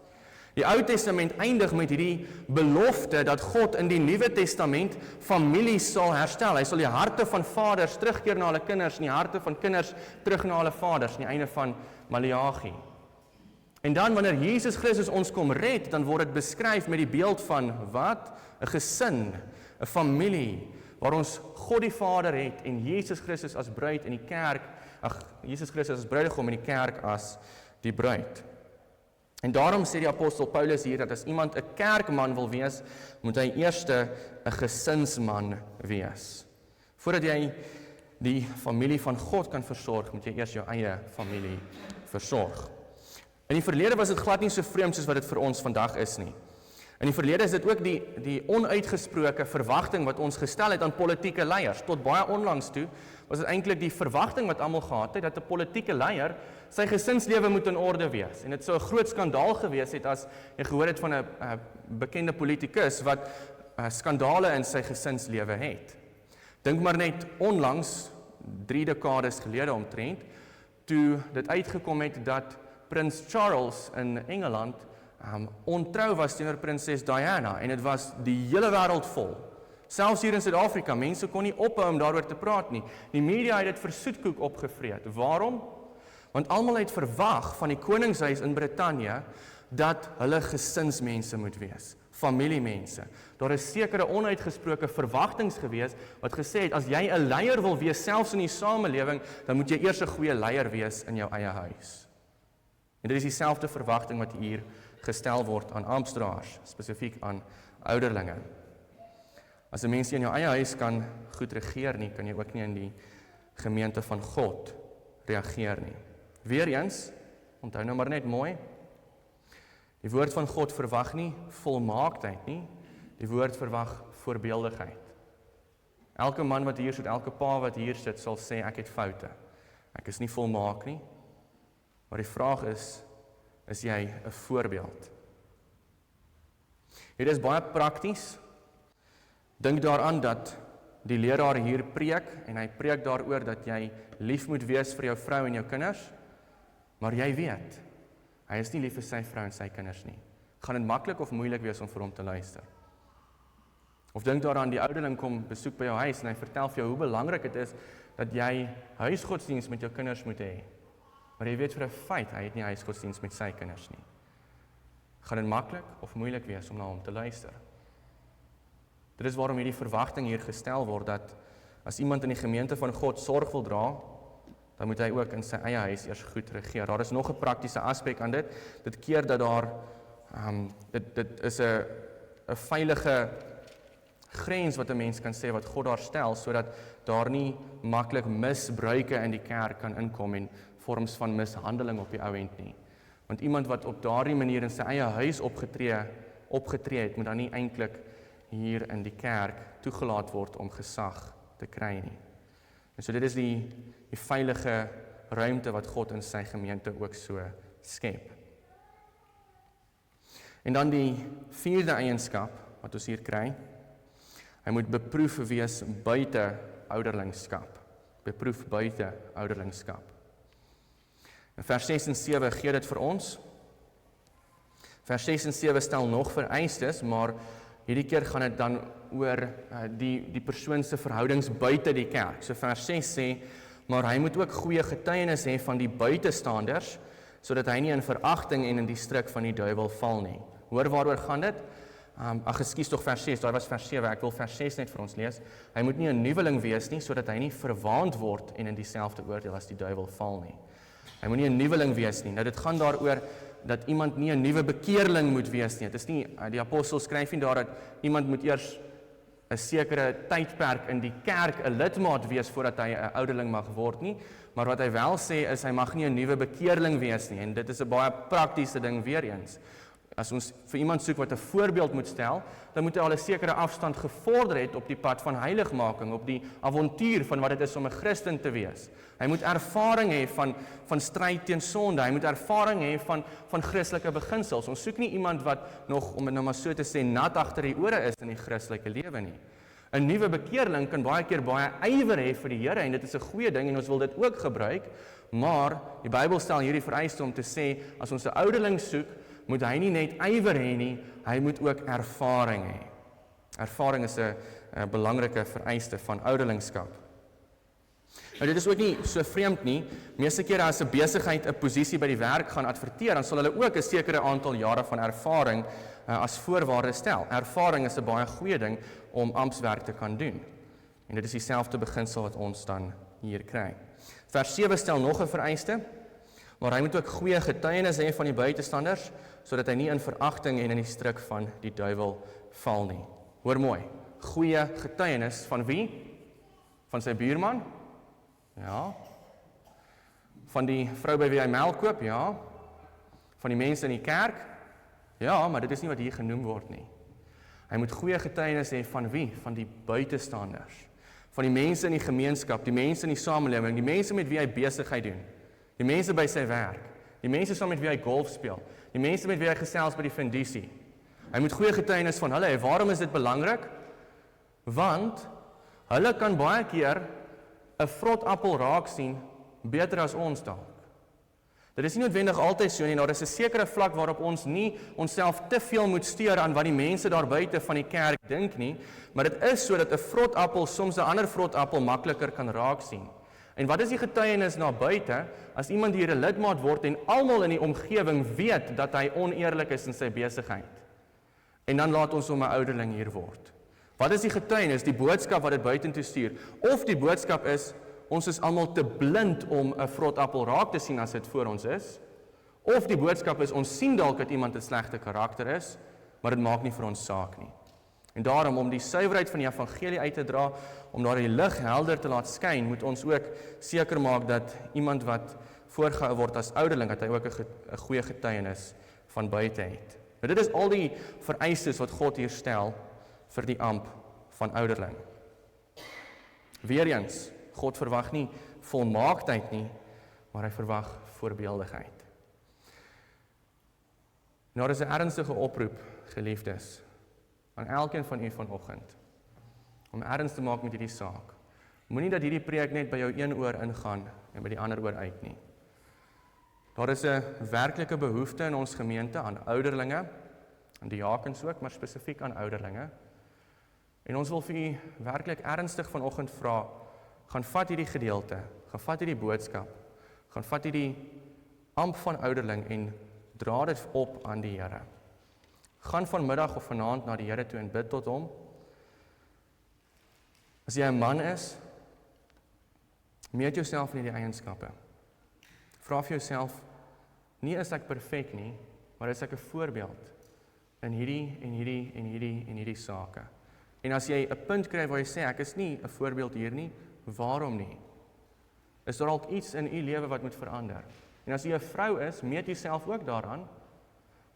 Die Ou Testament eindig met hierdie belofte dat God in die Nuwe Testament families sal herstel. Hy sal die harte van vaders terugkeer na hulle kinders en die harte van kinders terug na hulle vaders, aan die einde van Maleagi. En dan wanneer Jesus Christus ons kom red, dan word dit beskryf met die beeld van wat? 'n gesin, 'n familie, waar ons God die Vader het en Jesus Christus as bruid en die kerk, Jesus Christus as bruidegom en die kerk as die bruid. En daarom sê die apostel Paulus hier dat as iemand 'n kerkman wil wees, moet hy eers 'n gesinsman wees. Voordat jy die familie van God kan versorg, moet jy eers jou eie familie versorg. In die verlede was dit glad nie so vreemd soos wat dit vir ons vandag is nie. In die verlede is dit ook die onuitgesproke verwagting wat ons gestel het aan politieke leiers. Tot baie onlangs toe was dit eintlik die verwagting wat almal gehad het, dat 'n politieke leier sy gesinslewe moet in orde wees. En dit sou 'n groot skandaal gewees het as jy gehoor het van 'n bekende politikus wat skandale in sy gesinslewe het. Dink maar net onlangs, 3 dekades gelede omtrent, toe dit uitgekom het dat Prins Charles in Engeland ontrou was teenoor prinses Diana, en dit was die hele wêreld vol. Selfs hier in Suid-Afrika, mense kon nie ophou om daaroor te praat nie. Die media het dit vir soetkoek opgevreet. Waarom? Want almal het verwag van die koningshuis in Brittanje dat hulle gesinsmense moet wees, familiemense. Daar is sekere onuitgesproke verwagtings gewees wat gesê het, as jy 'n leier wil wees, selfs in die samelewing, dan moet jy eers 'n goeie leier wees in jou eie huis. En dit is dieselfde verwagting wat hier gestel word aan amptenaars, spesifiek aan ouderlinge. As 'n mens in jou eie huis kan goed regeer nie, kan jy ook nie in die gemeente van God reageer nie. Weereens, onthou nou maar net mooi, die woord van God verwag nie volmaaktheid nie, die woord verwag voorbeeldigheid. Elke man wat hier sit, elke pa wat hier sit, sal sê, ek het foute. Ek is nie volmaak nie, maar die vraag is jy 'n voorbeeld? Dit is baie prakties. Dink daaraan dat die leraar hier preek, en hy preek daaroor dat jy lief moet wees vir jou vrou en jou kinders, maar jy weet, hy is nie lief vir sy vrou en sy kinders nie. Gaan dit maklik of moeilik wees om vir hom te luister? Of dink daaraan, die ouderling kom besoek by jou huis en hy vertel vir jou hoe belangrik dit is dat jy huisgodsdienst met jou kinders moet hê. Maar jy weet vir 'n feit, hy het nie huisgodsdienst met sy kinders nie. Gaan dit maklik of moeilik wees om na hom te luister? Dit is waarom hierdie verwagting hier gestel word, dat as iemand in die gemeente van God sorg wil dra, dan moet hy ook in sy eie huis eers goed regeer. Daar is nog 'n praktiese aspek aan dit. Dit keer dat daar, dit is 'n veilige grens wat 'n mens kan sê wat God daar stel, sodat daar nie maklik misbruike in die kerk kan inkom en vorms van mishandeling op die ou end nie. Want iemand wat op daardie manier in sy eie huis opgetree het, moet dan nie eintlik hier in die kerk toegelaat word om gesag te kry nie. En so dit is die veilige ruimte wat God in sy gemeente ook so skep. En dan die 4de eienskap wat ons hier kry, hy moet beproef wees buite ouderlingskap. Beproef buite ouderlingskap. In vers 6 en 7 gee dit vir ons. Vers 6 en 7 stel nog vereistes, maar hierdie keer gaan dit dan oor die persoon se verhoudings buite die kerk. So vers 6 sê, maar hy moet ook goeie getuienis hê van die buitestanders, sodat hy nie in veragting en in die struik van die duiwel val nie. Hoor waaroor gaan dit? Ekskuus tog vers 6, daar was vers 7, ek wil vers 6 net vir ons lees. Hy moet nie 'n nuweling wees nie, sodat hy nie verwaand word en in dieselfde oordeel as die duiwel val nie. Hy moet nie 'n nuweling wees nie. Nou dit gaan daaroor dat iemand nie 'n nuwe bekeerling moet wees nie. Dit is nie, die apostel skryf nie daar dat iemand moet eers 'n sekere tydperk in die kerk 'n lidmaat wees voordat hy 'n ouderling mag word nie, maar wat hy wel sê is hy mag nie 'n nuwe bekeerling wees nie, en dit is 'n baie praktiese ding weer eens. As ons vir iemand soek wat 'n voorbeeld moet stel, dan moet hy al 'n sekere afstand gevorder het op die pad van heiligmaking, op die avontuur van wat dit is om 'n Christen te wees. Hy moet ervaring hê van stryd teen sonde, hy moet ervaring hê van Christelike beginsels. Ons soek nie iemand wat nog, om dit nou maar so te sê, nat agter die ore is in die Christelike lewe nie. 'n Nuwe bekeerling kan baie keer baie ywer hê vir die Here, en dit is 'n goeie ding en ons wil dit ook gebruik, maar die Bybel stel hierdie vereiste om te sê, as ons 'n ouderling soek, moet hy nie net ywer hê nie, hy moet ook ervaring hê. Ervaring is 'n belangrike vereiste van ouderlingskap. Nou dit is ook nie so vreemd nie. Meeste kere as 'n besigheid 'n posisie by die werk gaan adverteer, dan sal hulle ook 'n sekere aantal jare van ervaring as voorwaarde stel. Ervaring is 'n baie goeie ding om amptswerk te kan doen. En dit is dieselfde beginsel wat ons dan hier kry. Vers 7 stel nog 'n vereiste, maar hy moet ook goeie getuienis hê van die buitestanders, sodat hy nie in veragting en in die struik van die duiwel val nie. Hoor mooi, goeie getuienis van wie? Van sy buurman? Ja. Van die vrou by wie hy melk koop? Ja. Van die mense in die kerk? Ja, maar dit is nie wat hier genoem word nie. Hy moet goeie getuienis hê van wie? Van die buitestanders. Van die mense in die gemeenskap, die mense in die samelewing, die mense met wie hy besigheid doen, die mense by sy werk, die mense saam met wie hy golf speel, die mense met wie hy gesels by die fundisie. Hy moet goeie getuienis van hulle hê. Waarom is dit belangrik? Want hulle kan baie keer 'n vrot appel raak sien beter as ons dalk. Dit is nie noodwendig altyd so nie, daar is 'n sekere vlak waarop ons nie onsself te veel moet steur aan wat die mense daar buite van die kerk dink nie, maar dit is so dat 'n vrot appel soms 'n ander vrot appel makliker kan raak sien. En wat is die getuienis na buite as iemand hier 'n lidmaat word en almal in die omgewing weet dat hy oneerlik is in sy besigheid? En dan laat ons hom 'n ouderling hier word. Wat is die getuienis, die boodskap wat dit buitentoe stuur? Of die boodskap is, ons is almal te blind om 'n vrot appel raak te sien as dit voor ons is? Of die boodskap is, ons sien dalk dat iemand 'n slegte karakter is, maar dit maak nie vir ons saak nie. En daarom, om die suiwerheid van die evangelie uit te dra, om daar die lig helder te laat skyn, moet ons ook seker maak dat iemand wat voorgehou word as ouderling, dat hy ook 'n goeie getuienis van buite het. Nou dit is al die vereistes wat God hier stel vir die amp van ouderling. Weereens, God verwag nie volmaaktheid nie, maar hy verwag voorbeeldigheid. Nou is 'n ernstige oproep, geliefdes, aan elkeen van u vanoggend, om erns te maak met hierdie saak. Moenie dat hierdie preek net by jou een oor ingaan en by die ander oor uit nie. Daar is 'n werklike behoefte in ons gemeente aan ouderlinge, aan diakens ook, maar spesifiek aan ouderlinge. En ons wil vir u werklik ernstig vanoggend vra, gaan vat hierdie gedeelte, gaan vat hierdie boodskap, gaan vat hierdie amp van ouderling en dra dit op aan die Here. Gaan vanmiddag of vanaand na die Here toe en bid tot hom. As jy 'n man is, meet jouself in hierdie eienskappe. Vra vir jouself, nie is ek perfek nie, maar is ek 'n voorbeeld in hierdie sake. En as jy 'n punt kry waar jy sê, ek is nie 'n voorbeeld hier nie, waarom nie? Is daar dalk iets in u lewe wat moet verander? En as jy 'n vrou is, meet jouself ook daaraan,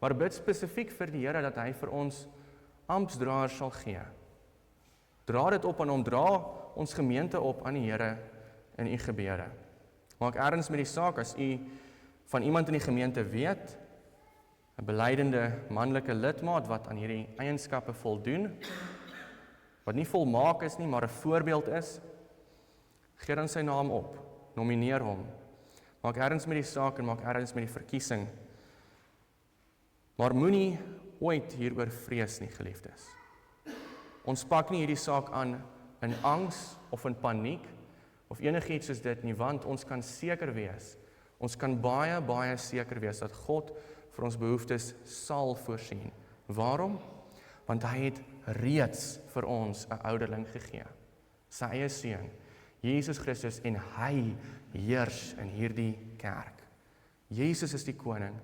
maar bid spesifiek vir die Here dat hy vir ons ampsdraers sal gee. Dra dit op aan hom, dra ons gemeente op aan die Here in u gebede. Maak erns met die saak as u van iemand in die gemeente weet, 'n beleidende manlike lidmaat wat aan hierdie eienskappe voldoen, wat nie volmaak is nie, maar 'n voorbeeld is, gee dan sy naam op, nomineer hom. Maak erns met die saak en maak erns met die verkiesing. Maar moenie ooit hieroor vrees nie, geliefdes. Ons pak nie hierdie saak aan in angs of in paniek of enigiets soos dit nie, want ons kan seker wees, ons kan baie seker wees dat God vir ons behoeftes sal voorsien. Waarom? Want hy het reeds vir ons 'n ouderling gegee, sy eie seun, Jesus Christus, en hy heers in hierdie kerk. Jesus is die koning,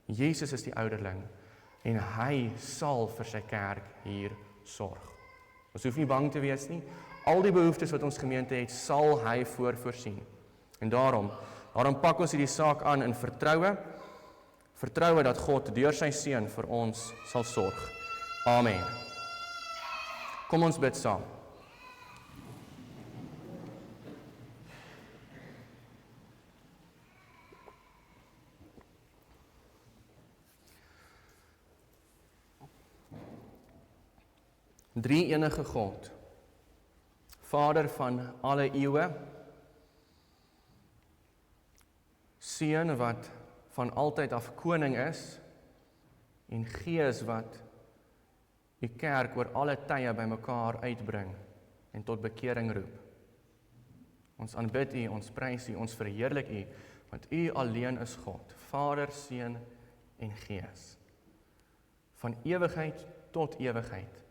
Jesus is die ouderling, en hy sal vir sy kerk hier sorg. Ons hoef nie bang te wees nie, al die behoeftes wat ons gemeente het, sal hy voorsien. En daarom pak ons hierdie saak aan in vertroue dat God deur sy seun vir ons sal sorg. Amen. Kom ons bid saam. Drie enige God, Vader van alle eeue, Seun wat van altyd af koning is, en Gees wat die kerk oor alle tye bymekaar uitbring en tot bekering roep. Ons aanbid U, ons prys U, ons verheerlik U, want U alleen is God, Vader, Seun en Gees. Van ewigheid tot ewigheid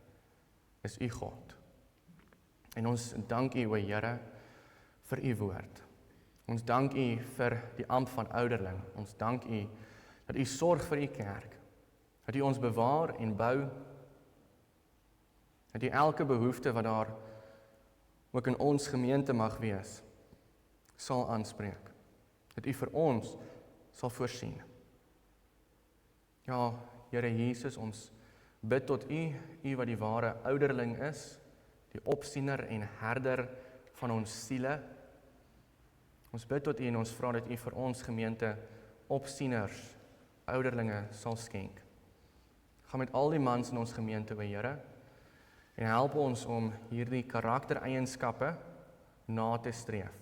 is U God. En ons dank U, o Here, vir U woord. Ons dank U vir die amp van ouderling. Ons dank U dat U sorg vir U kerk, dat U ons bewaar en bou, dat U elke behoefte wat daar ook in ons gemeente mag wees, sal aanspreek, dat U vir ons sal voorsien. Ja, Here Jesus, ons bid tot U, U wat die ware ouderling is, die opsiener en herder van ons siele. Ons bid tot U en ons vra dat U vir ons gemeente opsieners, ouderlinge sal skenk. Gaan met al die mans in ons gemeente, o Here, en help ons om hierdie karaktereienskappe na te streef.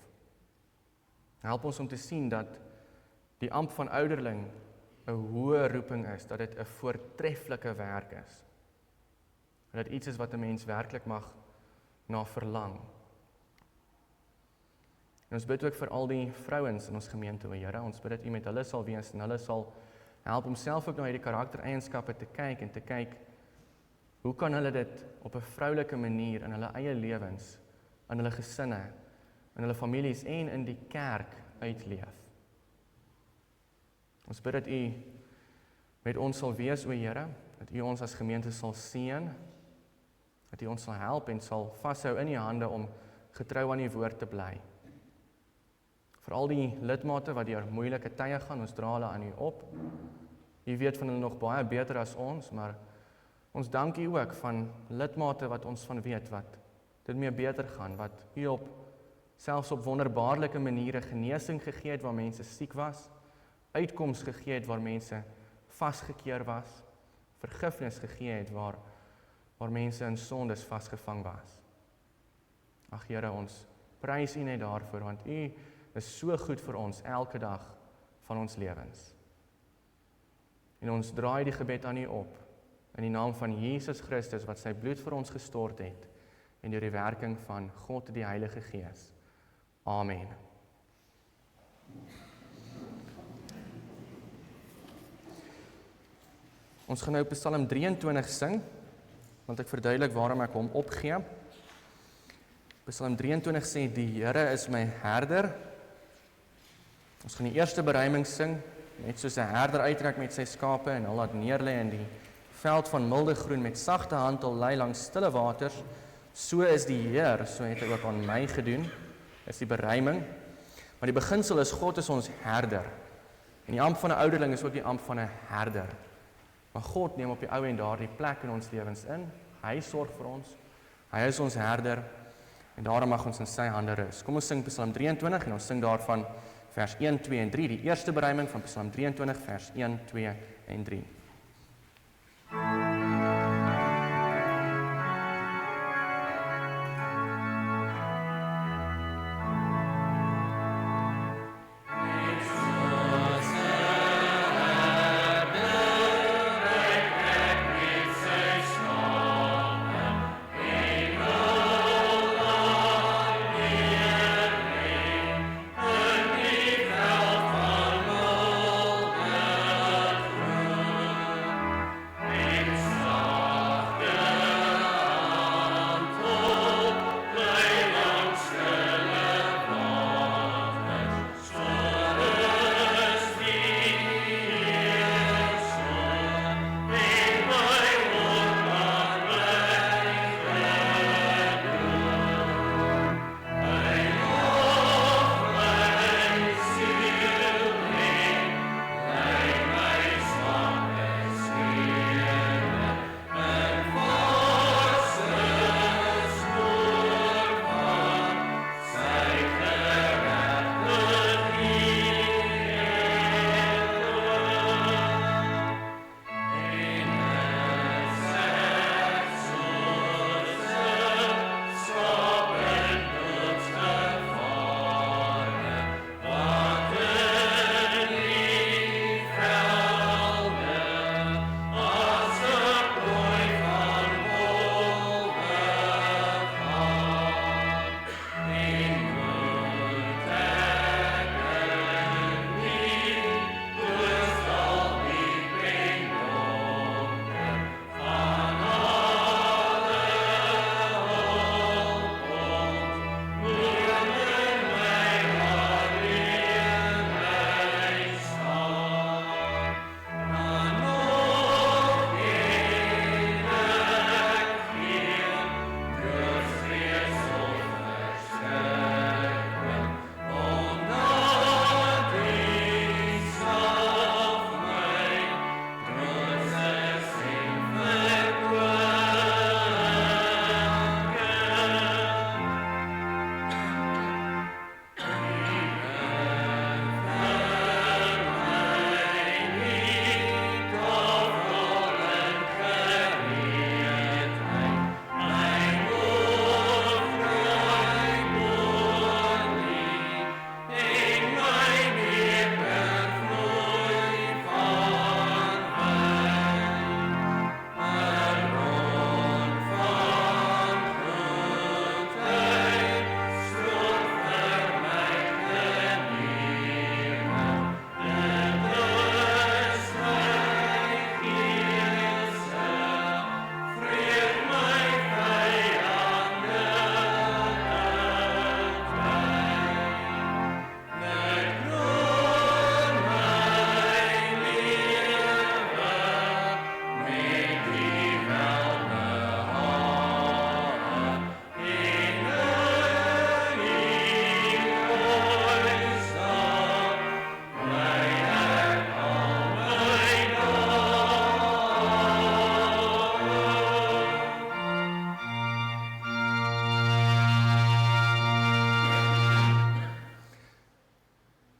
Help ons om te sien dat die amp van ouderling 'n hoë roeping is, dat dit 'n voortreffelike werk is. Dat iets is wat 'n mens werklik mag na verlang. En ons bid ook vir al die vrouens in ons gemeente, o Here, ons bid dat U met hulle sal wees en hulle sal help om self ook na hierdie karaktereienskappe te kyk en te kyk, hoe kan hulle dit op 'n vroulike manier in hulle eie lewens, in hulle gesinne, in hulle families en in die kerk uitleef. Ons bid dat U met ons sal wees, o Here, dat U ons as gemeente sal seën, Dat U ons sal help en sal vashou in U hande om getrou aan U woord te bly. Vir al die lidmate wat deur moeilike tye gaan, ons dra hulle aan U op. U weet van hulle nog baie beter as ons, maar ons dank U ook van lidmate wat ons van weet wat dit mee beter gaan, wat U selfs op wonderbaarlike maniere genesing gegee het waar mense siek was, uitkoms gegee het waar mense vasgekeer was, vergifnis gegee het waar mense in sondes vasgevang was. Ag Here, ons prys U net daarvoor, want U is so goed vir ons elke dag van ons lewens. En ons draai die gebed aan U op, in die naam van Jesus Christus, wat sy bloed vir ons gestort het, en deur die werking van God die Heilige Gees. Amen. Ons gaan nou Psalm 23 sing, want ek verduidelik waarom ek hom opgee. Psalm 23 sê, die Here is my herder. Ons gaan die eerste beruiming sing, net soos 'n herder uittrek met sy skape en hulle laat neerlê in die veld van milde groen met sagte hand al lei langs stille waters. So is die Heer, so het hy ook aan my gedoen, is die beruiming. Maar die beginsel is, God is ons herder. En die amp van 'n ouderling is ook die amp van 'n herder. Maar God neem op die ou en daardie plek in ons lewens in. Hy sorg vir ons. Hy is ons herder. En daarom mag ons in sy hande rus. Kom ons sing Psalm 23 en ons sing daarvan vers 1, 2 en 3. Die eerste beruiming van Psalm 23, vers 1, 2 en 3.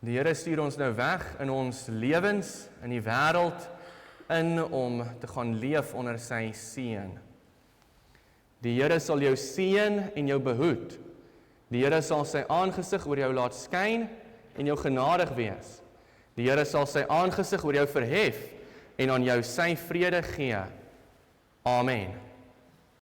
Die Here stuur ons nou weg in ons lewens, in die wêreld, in om te gaan leef onder sy seën. Die Here sal jou seën en jou behoed. Die Here sal sy aangesig oor jou laat skyn en jou genadig wees. Die Here sal sy aangesig oor jou verhef en aan jou sy vrede gee. Amen.